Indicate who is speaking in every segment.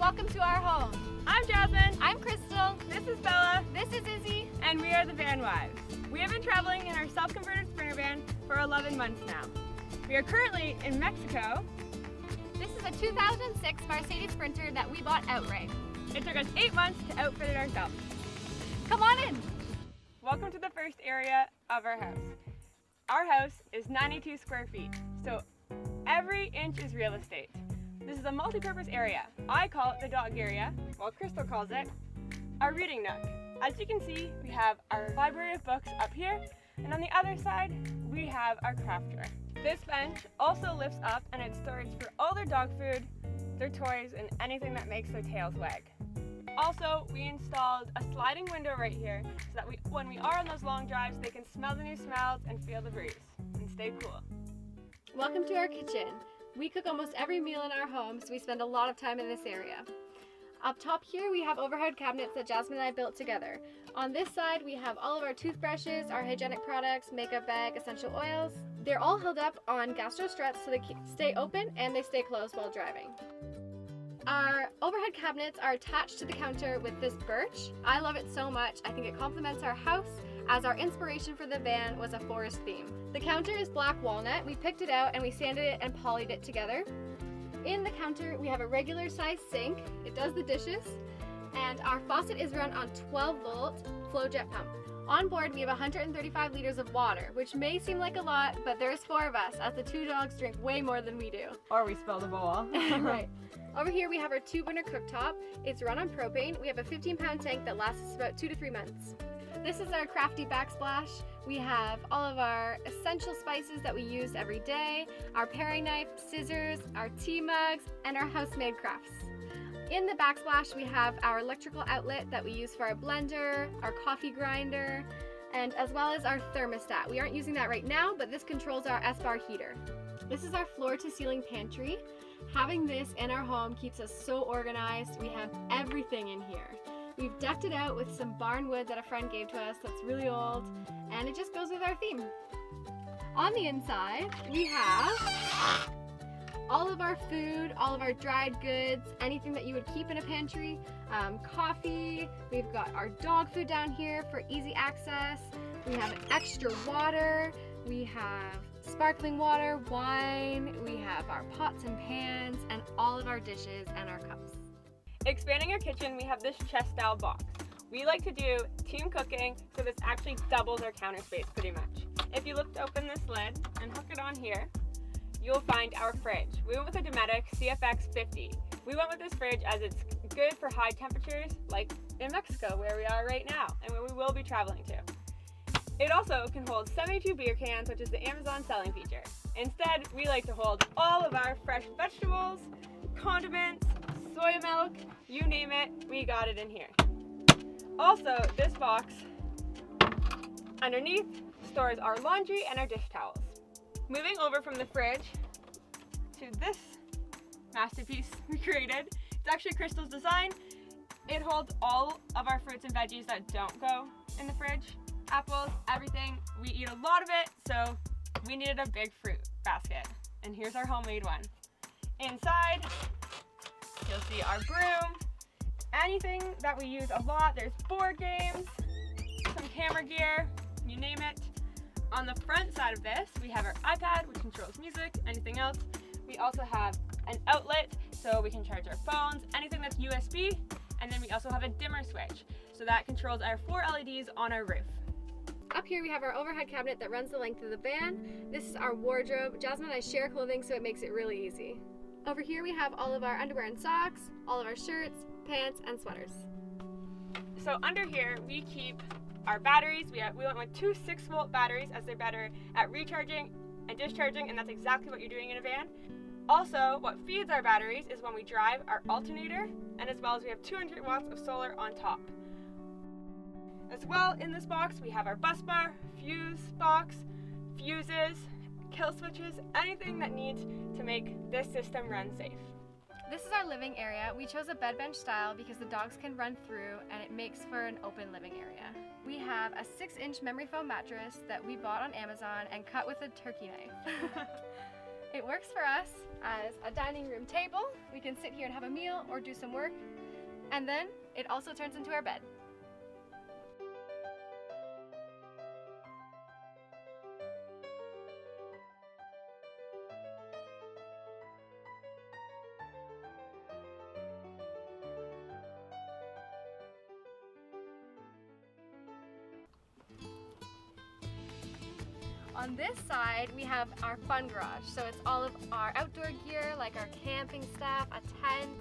Speaker 1: welcome to our home.
Speaker 2: I'm Jasmine.
Speaker 1: I'm Crystal.
Speaker 2: This is Bella.
Speaker 1: This is Izzy.
Speaker 2: And we are the Vanwives. We have been traveling in our self-converted Sprinter van for 11 months now. We are currently in Mexico.
Speaker 1: This is a 2006 Mercedes Sprinter that we bought outright.
Speaker 2: It took us 8 months to outfit it ourselves.
Speaker 1: Come on in.
Speaker 2: Welcome to the first area of our house. Our house is 92 square feet, so every inch is real estate. This is a multi-purpose area. I call it the dog area, while Crystal calls it our reading nook. As you can see, we have our library of books up here, and on the other side, we have our craft drawer. This bench also lifts up and it's storage for all their dog food, their toys, and anything that makes their tails wag. Also, we installed a sliding window right here so that when we are on those long drives, they can smell the new smells and feel the breeze and stay cool.
Speaker 1: Welcome to our kitchen. We cook almost every meal in our home, so we spend a lot of time in this area. Up top here, we have overhead cabinets that Jasmine and I built together. On this side, we have all of our toothbrushes, our hygienic products, makeup bag, essential oils. They're all held up on gastro struts so they stay open and they stay closed while driving. Our overhead cabinets are attached to the counter with this birch. I love it so much. I think it complements our house, as our inspiration for the van was a forest theme. The counter is black walnut. We picked it out and we sanded it and polyed it together. In the counter, we have a regular size sink. It does the dishes. And our faucet is run on 12-volt flow jet pump. On board, we have 135 liters of water, which may seem like a lot, but there's 4 of us, as the 2 dogs drink way more than we do.
Speaker 2: Or we spill the bowl.
Speaker 1: Right. Over here, we have our 2-burner cooktop. It's run on propane. We have a 15-pound tank that lasts us about 2 to 3 months. This is our crafty backsplash. We have all of our essential spices that we use every day, our paring knife, scissors, our tea mugs, and our house-made crafts. In the backsplash, we have our electrical outlet that we use for our blender, our coffee grinder, and as well as our thermostat. We aren't using that right now, but this controls our S-bar heater. This is our floor-to-ceiling pantry. Having this in our home keeps us so organized. We have everything in here. We've decked it out with some barn wood that a friend gave to us that's really old, and it just goes with our theme. On the inside, we have all of our food, all of our dried goods, anything that you would keep in a pantry, coffee. We've got our dog food down here for easy access. We have extra water. We have sparkling water, wine. We have our pots and pans, and all of our dishes and our cups.
Speaker 2: Expanding our kitchen, we have this chest style box. We like to do team cooking, so this actually doubles our counter space pretty much. If you look to open this lid and hook it on here, you'll find our fridge. We went with a Dometic CFX 50. We went with this fridge as it's good for high temperatures, like in Mexico where we are right now and where we will be traveling to. It also can hold 72 beer cans, which is the Amazon selling feature. Instead, we like to hold all of our fresh vegetables, condiments, soy milk, you name it, we got it in here. Also, this box underneath stores our laundry and our dish towels. Moving over from the fridge to this masterpiece we created. It's actually Crystal's design. It holds all of our fruits and veggies that don't go in the fridge. Apples, everything. We eat a lot of it, so we needed a big fruit basket. And here's our homemade one. Inside, you'll see our broom, anything that we use a lot. There's board games, some camera gear, you name it. On the front side of this, we have our iPad, which controls music, anything else. We also have an outlet, so we can charge our phones, anything that's USB. And then we also have a dimmer switch, so that controls our 4 LEDs on our roof.
Speaker 1: Up here we have our overhead cabinet that runs the length of the van. This is our wardrobe. Jasmine and I share clothing, so it makes it really easy. Over here we have all of our underwear and socks, all of our shirts, pants, and sweaters.
Speaker 2: So under here we keep our batteries. We went with 2 6-volt batteries as they're better at recharging and discharging, and that's exactly what you're doing in a van. Also, what feeds our batteries is when we drive our alternator, and as well as we have 200 watts of solar on top. As well, in this box we have our bus bar, fuse box, fuses, kill switches, anything that needs to make this system run safe. This is our living area. We chose a bed bench style because the dogs can run through and it makes for an open living area. We have a 6-inch memory foam mattress that we bought on Amazon and cut with a turkey knife.
Speaker 1: It works for us as a dining room table. We can sit here and have a meal or do some work. And then it also turns into our bed. On this side, we have our fun garage. So it's all of our outdoor gear, like our camping stuff, a tent.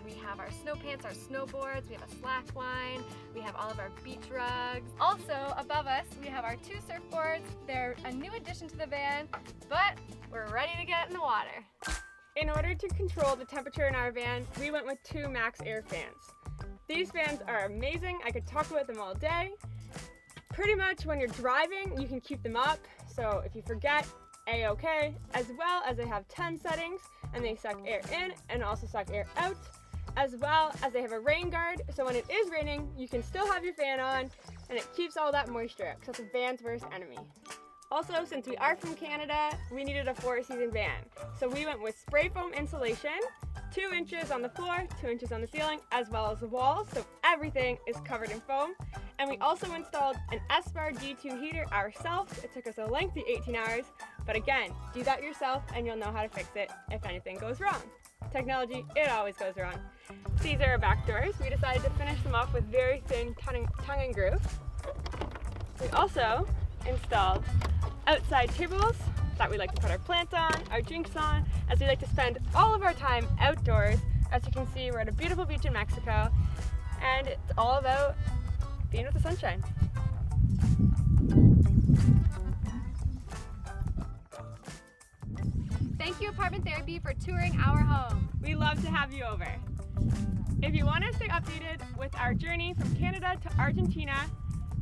Speaker 1: We have our snow pants, our snowboards, we have a slack line, we have all of our beach rugs. Also, above us, we have our 2 surfboards. They're a new addition to the van, but we're ready to get in the water.
Speaker 2: In order to control the temperature in our van, we went with 2 Max Air fans. These fans are amazing. I could talk about them all day. Pretty much when you're driving, you can keep them up. So if you forget, A-okay, as well as they have 10 settings and they suck air in and also suck air out, as well as they have a rain guard. So when it is raining, you can still have your fan on and it keeps all that moisture out because that's a van's worst enemy. Also, since we are from Canada, we needed a 4-season van. So we went with spray foam insulation, 2 inches on the floor, 2 inches on the ceiling, as well as the walls, so everything is covered in foam. And we also installed an S-Bar D2 heater ourselves. It took us a lengthy 18 hours, but again, do that yourself and you'll know how to fix it if anything goes wrong. Technology, it always goes wrong. These are our back doors. We decided to finish them off with very thin tongue and groove. We also installed outside tables that we like to put our plants on, our drinks on, as we like to spend all of our time outdoors. As you can see, we're at a beautiful beach in Mexico, and it's all about being with the sunshine.
Speaker 1: Thank you, Apartment Therapy, for touring our home.
Speaker 2: We love to have you over. If you want to stay updated with our journey from Canada to Argentina,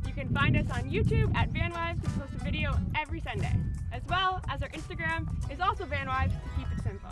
Speaker 2: you can find us on YouTube at Vanwives. We post a video every Sunday, as well as our Instagram is also Vanwives to keep it simple.